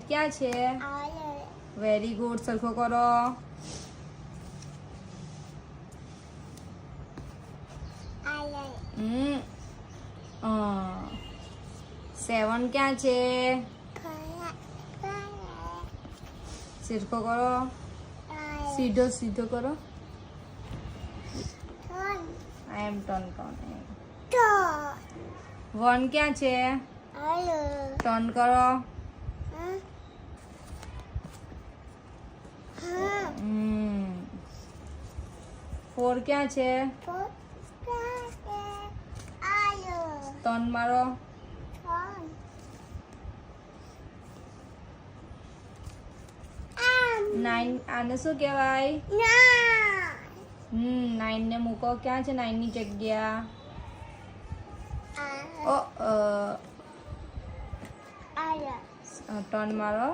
8 ક્યાં છે? Very good, સરખો કરો. 7 ક્યાં છે? સરખો કરો. સીધો સીધો કરો. આઈ એમ ટર્ન કોણ. 1 ક્યાં છે? ટર્ન કરો. 4 ક્યાં છે? ટર્ન મારો. 9 આને શું કહેવાય? 9 ને મૂકો. ક્યાં છે 9 ની જગ્યા? ટર્ન મારો.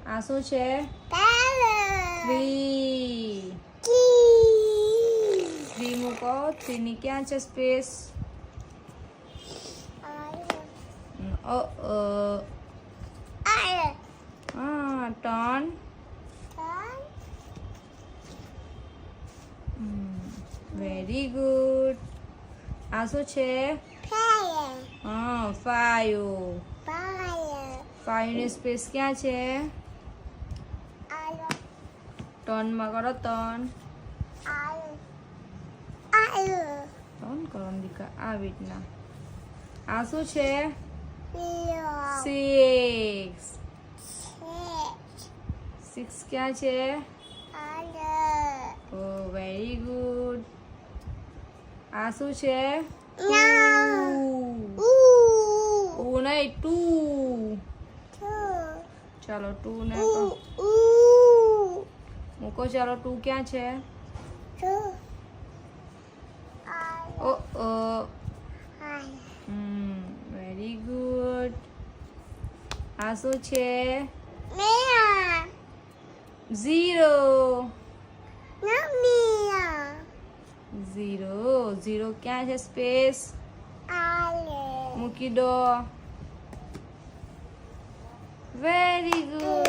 આ શું છે? 3 મૂકો. 3 ની ક્યાં છે સ્પેસ? ટર્ન. Very good. આ શું છે? 5 ની સ્પેસ ક્યાં છે? ટર્ન માં કરો. ટર્ન કરો દીકા. આવી રીતના. આ શું છે? 6 ક્યાં છે? Very good. આ શું છે? 2. ચાલો 2 ને મૂકો. ચાલો 2 ક્યાં છે? Very good. આ શું છે? 0 ક્યાં છે સ્પેસ? મૂકી દો. Very good.